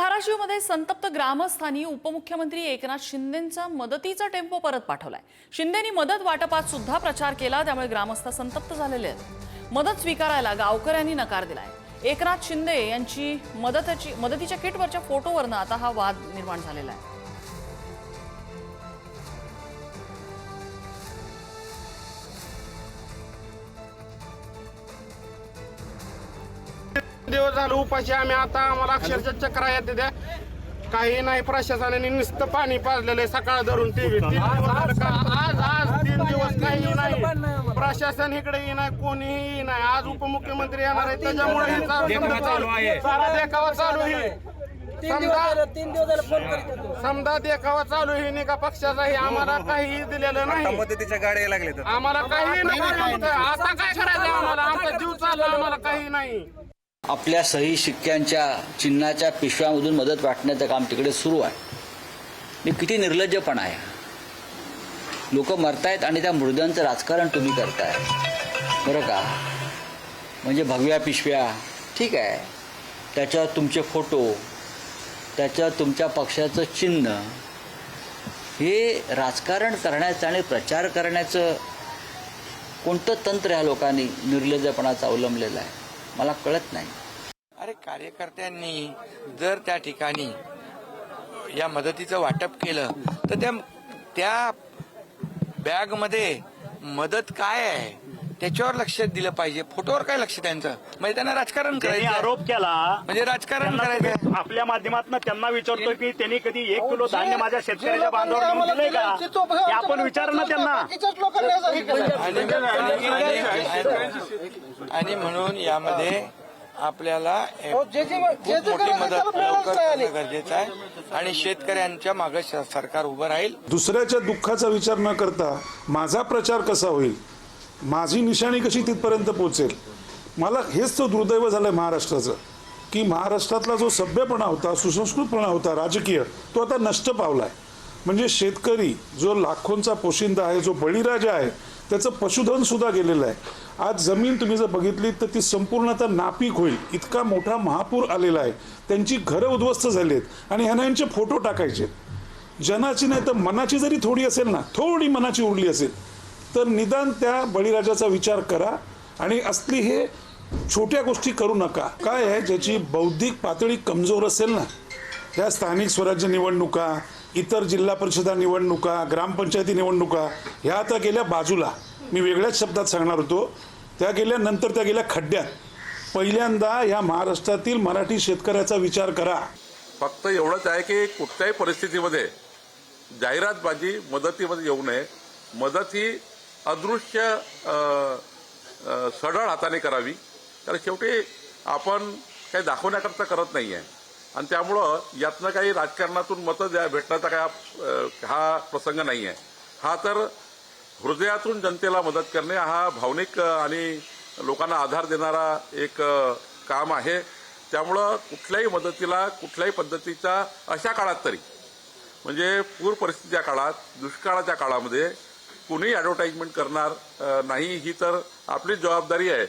धाराशिवमध्ये संतप्त ग्रामस्थांनी उपमुख्यमंत्री एकनाथ शिंदेंचा मदतीचा टेम्पो परत पाठवलाय। शिंदेंनी मदत वाटपात सुद्धा प्रचार केला, त्यामुळे ग्रामस्थ संतप्त झालेले आहेत। मदत स्वीकारायला गावकऱ्यांनी नकार दिलाय। एकनाथ शिंदे यांची मदतीच्या किटवरच्या फोटोवरनं आता हा वाद निर्माण झालेला आहे। दिवस झालं उपाशी आम्ही, आता आम्हाला अक्षरशः चक्रा येते त्या काही नाही। प्रशासनाने नुसतं पाणी पाजलेलं आहे सकाळ धरून टीव्ही। आज 3 दिवस काही नाही, प्रशासन इकडे नाही, कोणीही नाही। आज उपमुख्यमंत्री येणार आहे, त्याच्यामुळे सारा देखावा चालू आहे। समजा देखावा चालू आहे नाही का पक्षाचाही, आम्हाला काही दिलेलं नाही। मदतीच्या गाड्या लागले तर आम्हाला काही नाही, आता काय करायचं आम्हाला? आमचा जीव चालला, आम्हाला काही नाही। आपल्या सही शिक्क्यांच्या चिन्हाच्या पिशव्यामधून मदत वाटण्याचं काम तिकडे सुरू आहे। आणि किती निर्लज्जपणा आहे। लोक मरतायत आणि त्या मृद्यांचं राजकारण तुम्ही करताय, बरं का? म्हणजे भगव्या पिशव्या ठीक आहे, त्याच्यावर तुमचे फोटो, त्याच्यावर तुमच्या पक्षाचं चिन्ह, हे राजकारण करण्याचं आणि प्रचार करण्याचं कोणतं तंत्र या लोकांनी निर्लज्जपणाचं अवलंबलेलं आहे, मला कळत नाही। अरे कार्यकर्त्यांनी जर त्या ठिकाणी या मदतीचं वाटप केलं तर त्या बॅगमध्ये मदत काय आहे त्याच्यावर लक्ष दिलं पाहिजे, फोटोवर काय लक्ष त्यांचं? म्हणजे त्यांना राजकारण करायचं, आरोप केला म्हणजे राजकारण करायचं। आपल्या माध्यमातून त्यांना विचारतो की त्यांनी कधी 1 किलो धान्य माझ्या शेतकऱ्याच्या बांधावर दिलंय का, हे आपण विचार ना त्यांना। आणि म्हणून यामध्ये आपल्याला खूप मोठी मदत लवकर करणं गरजेचं आहे आणि शेतकऱ्यांच्या मागे सरकार उभं राहील। दुसऱ्याच्या दुःखाचा विचार न करता माझा प्रचार कसा होईल, माझी निशाणी कशी तिथपर्यंत पोहोचेल, मला हेच तो दुर्दैव झालंय महाराष्ट्राचं, की महाराष्ट्रातला जो सभ्यपणा होता, सुसंस्कृतपणा होता राजकीय, तो आता नष्ट पावलाय। म्हणजे शेतकरी जो लाखोंचा पोशिंदा आहे, जो बळीराजा आहे, त्याचं पशुधन सुद्धा गेलेलं आहे। आज जमीन तुम्ही जर बघितली तर ती संपूर्णतः नापीक होईल, इतका मोठा महापूर आलेला आहे। त्यांची घरं उद्ध्वस्त झाली आहेत आणि ह्यांना यांचे फोटो टाकायचे। जनाची नाही तर मनाची जरी थोडी असेल ना, थोडी मनाची उरली असेल तर निदान त्या बळीराजाचा विचार करा आणि असली हे छोट्या गोष्टी करू नका। काय आहे, ज्याची बौद्धिक पातळी कमजोर असेल ना, त्या स्थानिक स्वराज्य निवडणुका, इतर जिल्हा परिषदा निवडणुका, ग्रामपंचायती निवडणुका ह्या आता गेल्या बाजूला, मी वेगळ्याच शब्दात सांगणार होतो, त्या गेल्यानंतर त्या गेल्या खड्ड्यात। पहिल्यांदा या महाराष्ट्रातील मराठी शेतकऱ्याचा विचार करा। फक्त एवढंच आहे की कुठल्याही परिस्थितीमध्ये जाहिरातबाजी मदतीमध्ये येऊ नये। मदत ही अदृश्य सढळ हाताने करावी, कारण शेवटी आपण काही दाखवण्याकरता करत नाही आहे आणि त्यामुळं यातनं काही राजकारणातून मतं भेटण्याचा काय हा प्रसंग नाही आहे। हा तर हृदयातून जनतेला मदत करणे हा भावनिक आणि लोकांना आधार देणारा एक काम आहे। त्यामुळं कुठल्याही मदतीला कुठल्याही पद्धतीचा अशा काळात तरी, म्हणजे पूर परिस्थितीच्या काळात, दुष्काळाच्या काळामध्ये कुणीही ॲडव्हर्टाइजमेंट करणार नाही, ही तर आपलीच जबाबदारी आहे।